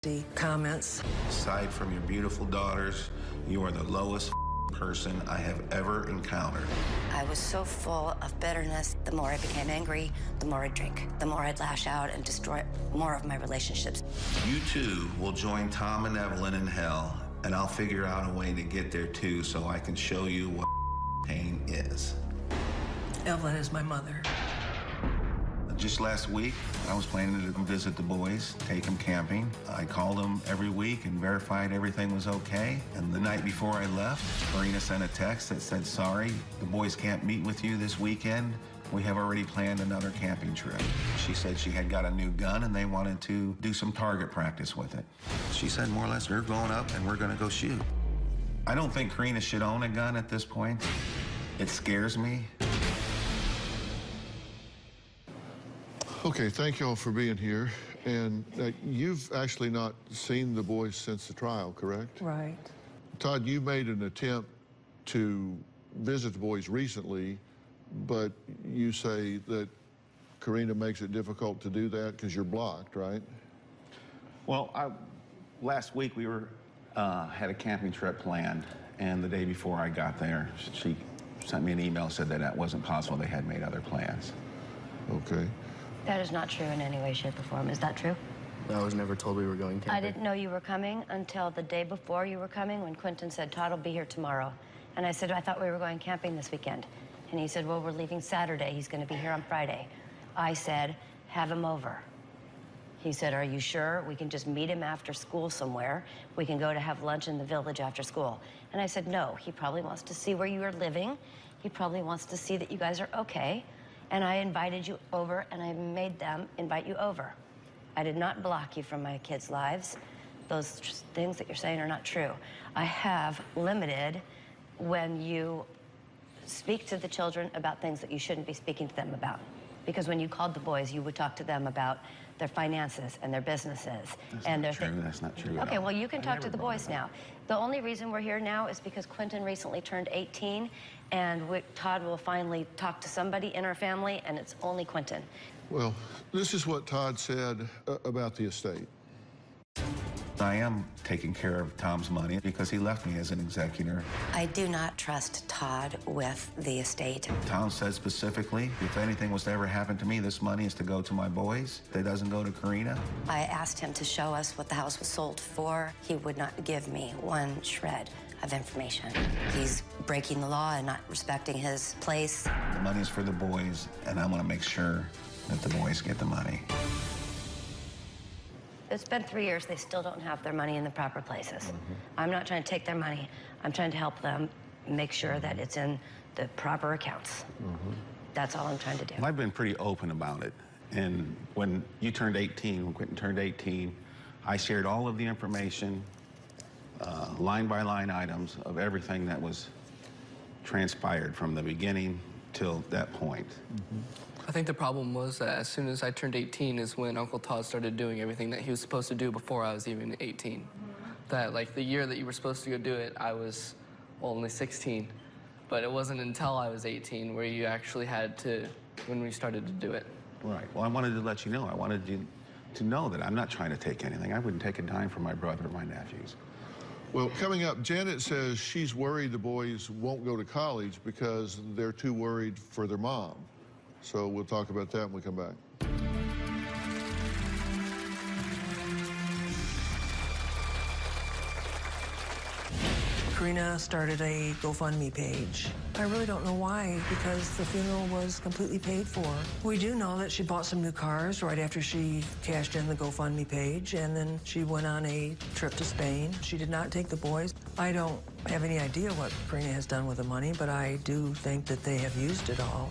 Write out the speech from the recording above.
the comments. Aside from your beautiful daughters, you are the lowest person I have ever encountered. I was so full of bitterness. The more I became angry, the more I'd drink. The more I'd lash out and destroy more of my relationships. You too will join Tom and Evelyn in hell, and I'll figure out a way to get there too so I can show you what pain is. Evelyn is my mother. Just last week, I was planning to visit the boys, take them camping. I called them every week and verified everything was okay. And the night before I left, Karina sent a text that said, "Sorry, the boys can't meet with you this weekend. We have already planned another camping trip." She said she had got a new gun and they wanted to do some target practice with it. She said, more or less, "We're going up and we're going to go shoot." I don't think Karina should own a gun at this point. It scares me. Okay, thank you all for being here. And you've actually not seen the boys since the trial, correct? Right. Todd, you made an attempt to visit the boys recently, but you say that Karina makes it difficult to do that because you're blocked, right? Well, last week we had a camping trip planned, and the day before I got there, she sent me an email, said that wasn't possible. They had made other plans. Okay. That is not true in any way, shape, or form. Is that true? I was never told we were going camping. I didn't know you were coming until the day before you were coming when Quentin said, "Todd will be here tomorrow." And I said, "I thought we were going camping this weekend." And he said, "Well, we're leaving Saturday. He's going to be here on Friday." I said, "Have him over." He said, "Are you sure? We can just meet him after school somewhere. We can go to have lunch in the village after school." And I said, "No, he probably wants to see where you are living. He probably wants to see that you guys are okay. And I invited you over, and I made them invite you over. I did not block you from my kids' lives. Those things that you're saying are not true. I have limited when you speak to the children about things that you shouldn't be speaking to them about. Because when you called the boys, you would talk to them about their finances and their businesses. That's not true. Okay, well, you can talk to the boys now. The only reason we're here now is because Quentin recently turned 18, and Todd will finally talk to somebody in our family, and it's only Quentin. Well, this is what Todd said about the estate. I am taking care of Tom's money because he left me as an executor. I do not trust Todd with the estate. Tom said specifically, if anything was to ever happen to me, this money is to go to my boys. It doesn't go to Karina. I asked him to show us what the house was sold for. He would not give me one shred of information. He's breaking the law and not respecting his place. The money is for the boys, and I want to make sure that the boys get the money. It's been 3 years. They still don't have their money in the proper places. I'm not trying to take their money. I'm trying to help them make sure that it's in the proper accounts. That's all I'm trying to do. I've been pretty open about it. And when you turned 18, when Quentin turned 18, I shared all of the information, line-by-line items of everything that was transpired from the beginning till that point. I think the problem was that as soon as I turned 18 is when Uncle Todd started doing everything that he was supposed to do before I was even 18. That, like, the year that you were supposed to go do it, I was only 16. But it wasn't until I was 18 where you actually had to, when we started to do it. Right. Well, I wanted to let you know. I wanted you to know that I'm not trying to take anything. I wouldn't take a dime from my brother or my nephews. Well, coming up, Janet says she's worried the boys won't go to college because they're too worried for their mom. So we'll talk about that when we come back. Karina started a GoFundMe page. I really don't know why, because the funeral was completely paid for. We do know that she bought some new cars right after she cashed in the GoFundMe page, and then she went on a trip to Spain. She did not take the boys. I don't have any idea what Karina has done with the money, but I do think that they have used it all.